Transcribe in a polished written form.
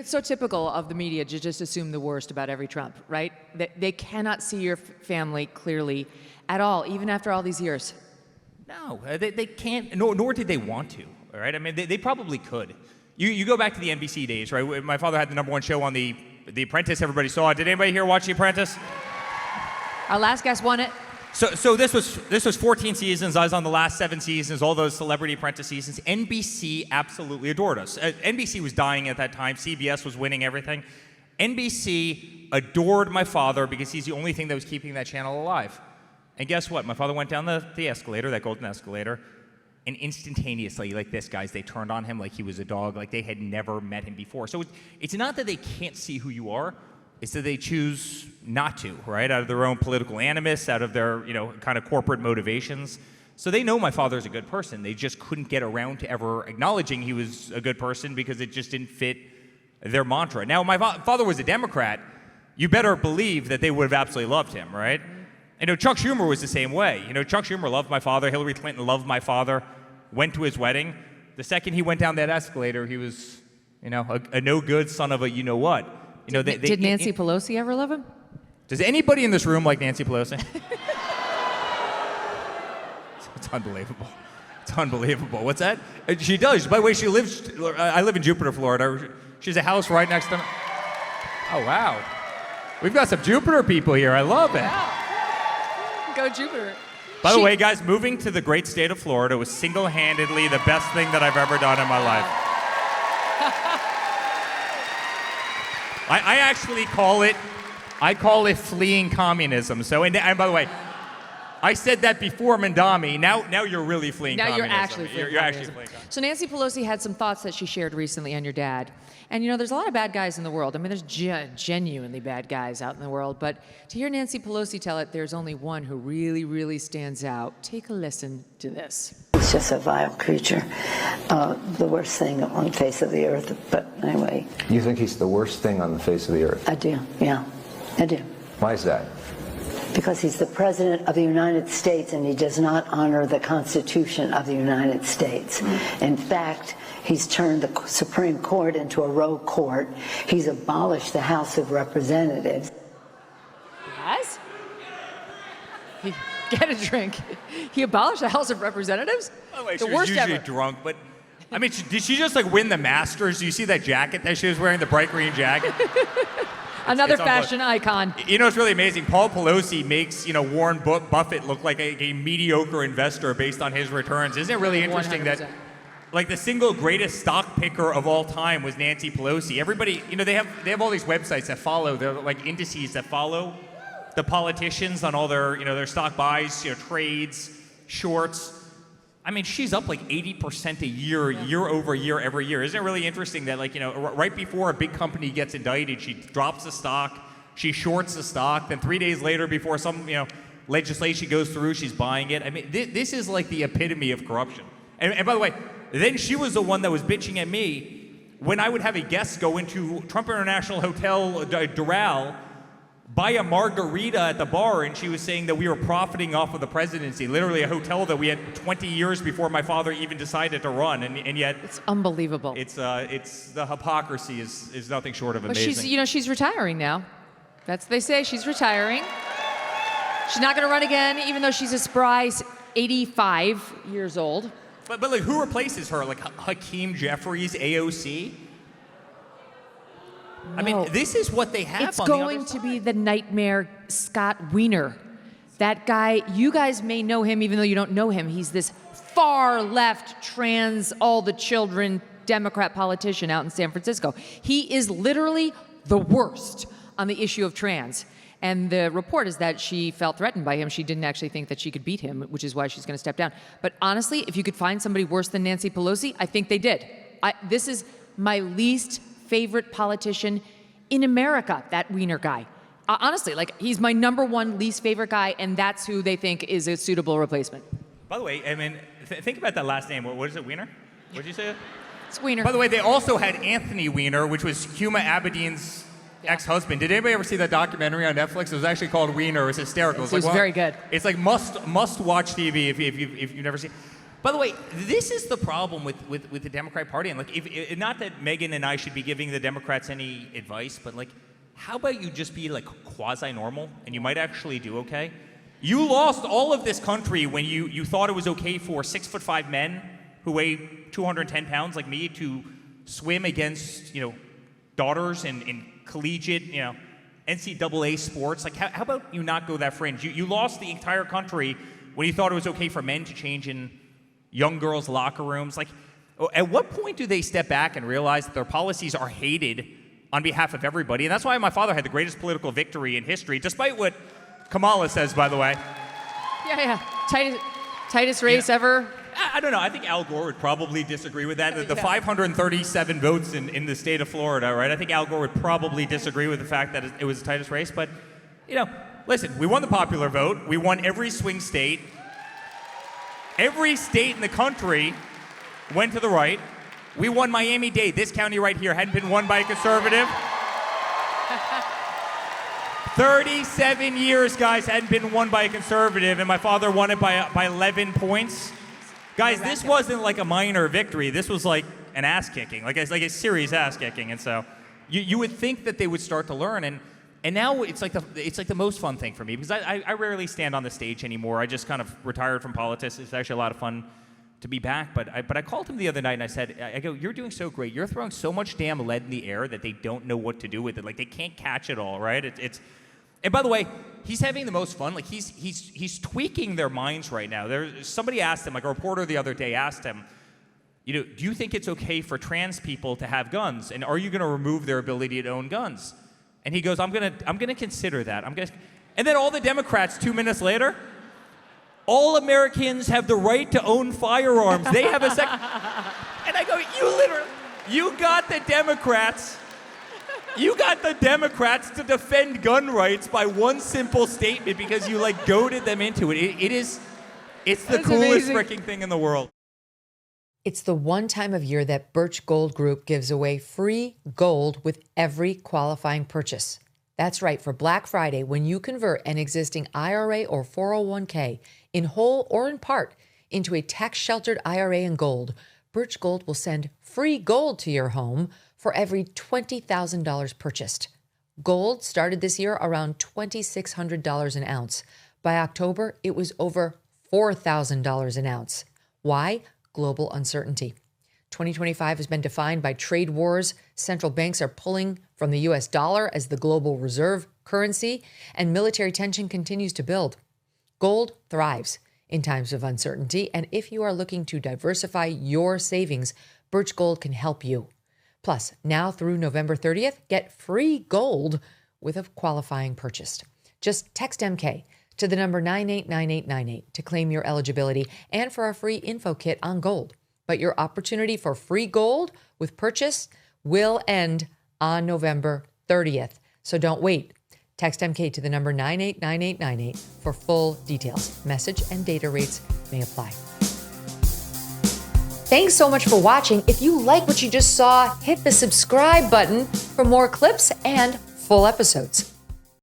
it's so typical of the media to just assume the worst about every Trump, right? They cannot see your family clearly at all, even after all these years. No, they can't, nor did they want to, all right? I mean, they probably could. You go back to the NBC days, right? My father had the #1 show on The Apprentice. Everybody saw it. Did anybody here watch The Apprentice? Our last guest won it. So this was 14 seasons. I was on the last 7 seasons, all those Celebrity Apprentice seasons. NBC absolutely adored us. NBC was dying at that time. CBS was winning everything. NBC adored my father because he's the only thing that was keeping that channel alive. And guess what? My father went down the escalator, that golden escalator, and instantaneously, like this, guys, they turned on him like he was a dog, like they had never met him before. So it's not that they can't see who you are. It's that they choose not to, right? Out of their own political animus, out of their, kind of corporate motivations. So they know my father's a good person. They just couldn't get around to ever acknowledging he was a good person because it just didn't fit their mantra. Now, my father was a Democrat. You better believe that they would have absolutely loved him, right? Chuck Schumer was the same way. Chuck Schumer loved my father. Hillary Clinton loved my father, went to his wedding. The second he went down that escalator, he was, a no-good son of a you-know-what. Did Nancy Pelosi ever love him? Does anybody in this room like Nancy Pelosi? It's unbelievable. It's unbelievable. What's that? She does. By the way, she lives. I live in Jupiter, Florida. She has a house right next to me. Oh, wow. We've got some Jupiter people here. I love it. Wow. Go Jupiter. By the way, guys, moving to the great state of Florida was single-handedly the best thing that I've ever done in my life. I actually call it fleeing communism. So, and by the way, I said that before Mandami. Now you're really fleeing communism. Now you're actually fleeing communism. So Nancy Pelosi had some thoughts that she shared recently on your dad. And there's a lot of bad guys in the world. I mean, there's genuinely bad guys out in the world. But to hear Nancy Pelosi tell it, there's only one who really, really stands out. Take a listen to this. He's just a vile creature. The worst thing on the face of the earth. But anyway. You think he's the worst thing on the face of the earth? I do, yeah. I do. Why is that? Because he's the President of the United States and he does not honor the Constitution of the United States. In fact, he's turned the Supreme Court into a rogue court. He's abolished the House of Representatives. Yes? Get a drink. He abolished the House of Representatives? By the way, the she worst was usually ever. drunk, but I mean, did she just win the Masters? Do you see that jacket that she was wearing, the bright green jacket? Another fashion icon. It's really amazing. Paul Pelosi makes, Warren Buffett look like a mediocre investor based on his returns. Isn't it really interesting 100%. that, like, the single greatest stock picker of all time was Nancy Pelosi? Everybody, they have all these websites that follow, they're like indices that follow the politicians on all their, their stock buys, trades, shorts. I mean, she's up like 80% a year, year over year, every year. Isn't it really interesting that, right before a big company gets indicted, she drops the stock, she shorts the stock, then 3 days later, before some, legislation goes through, she's buying it. I mean, this is like the epitome of corruption. And by the way, then she was the one that was bitching at me when I would have a guest go into Trump International Hotel Doral, buy a margarita at the bar, and she was saying that we were profiting off of the presidency, literally a hotel that we had 20 years before my father even decided to run, and yet it's unbelievable. It's the hypocrisy is nothing short of amazing. But she's retiring now. That's what they say. She's retiring. She's not going to run again, even though she's a spry 85 years old. But like, who replaces her? Like Hakeem Jeffries, AOC? No. I mean, this is what they have It's on the other going to side. be the nightmare Scott Wiener. That guy, you guys may know him even though you don't know him. He's this far left, trans, all the children, Democrat politician out in San Francisco. He is literally the worst on the issue of trans. And the report is that she felt threatened by him. She didn't actually think that she could beat him, which is why she's going to step down. But honestly, if you could find somebody worse than Nancy Pelosi, I think they did. This is my least favorite politician in America, that Wiener guy. Honestly, he's my #1 least favorite guy, and that's who they think is a suitable replacement. By the way, I mean, think about that last name. What is it, Wiener? What did you say? It's Wiener. By the way, they also had Anthony Weiner, which was Huma Abedin's ex-husband. Did anybody ever see that documentary on Netflix? It was actually called Wiener. It was hysterical. It was very good. It's like must-watch TV if you've never seen. By the way, this is the problem with the Democrat Party. And like, if not that Megyn and I should be giving the Democrats any advice, but like, how about you just be like quasi-normal and you might actually do okay? You lost all of this country when you thought it was okay for 6'5" men who weigh 210 pounds like me to swim against, daughters in collegiate, NCAA sports. Like, how about you not go that fringe? You lost the entire country when you thought it was okay for men to change in young girls' locker rooms. Like, at what point do they step back and realize that their policies are hated on behalf of everybody? And that's why my father had the greatest political victory in history, despite what Kamala says, by the way. Yeah. Tightest race ever. I don't know. I think Al Gore would probably disagree with that. The 537 votes in the state of Florida, right? I think Al Gore would probably disagree with the fact that it was the tightest race. But, listen, we won the popular vote. We won every swing state. Every state in the country went to the right. We won Miami-Dade. This county right here hadn't been won by a conservative. 37 years, guys, hadn't been won by a conservative, and my father won it by 11 points. Guys, this wasn't like a minor victory. This was like an ass-kicking, like a serious ass-kicking. And so you would think that they would start to learn. And now it's like the most fun thing for me, because I rarely stand on the stage anymore. I just kind of retired from politics. It's actually a lot of fun to be back. But I called him the other night and I said, you're doing so great. You're throwing so much damn lead in the air that they don't know what to do with it. Like, they can't catch it all, right? And by the way, he's having the most fun. Like, he's tweaking their minds right now. Somebody asked him, like a reporter the other day asked him, do you think it's okay for trans people to have guns? And are you going to remove their ability to own guns? And he goes, I'm gonna consider that. And then all the Democrats 2 minutes later, all Americans have the right to own firearms. They have a second. And I go, you got the Democrats to defend gun rights by one simple statement because you goaded them into it. It's the coolest freaking thing in the world. It's the one time of year that Birch Gold Group gives away free gold with every qualifying purchase. That's right, for Black Friday, when you convert an existing IRA or 401k in whole or in part into a tax-sheltered IRA in gold, Birch Gold will send free gold to your home for every $20,000 purchased. Gold started this year around $2,600 an ounce. By October, it was over $4,000 an ounce. Why? Global uncertainty. 2025 has been defined by trade wars. Central banks are pulling from the US dollar as the global reserve currency, and military tension continues to build. Gold thrives in times of uncertainty, and if you are looking to diversify your savings, Birch Gold can help you. Plus, now through November 30th, get free gold with a qualifying purchase. Just text MK to the number 989898 to claim your eligibility and for our free info kit on gold. But your opportunity for free gold with purchase will end on November 30th. So don't wait. Text MK to the number 989898 for full details. Message and data rates may apply. Thanks so much for watching. If you like what you just saw, hit the subscribe button for more clips and full episodes.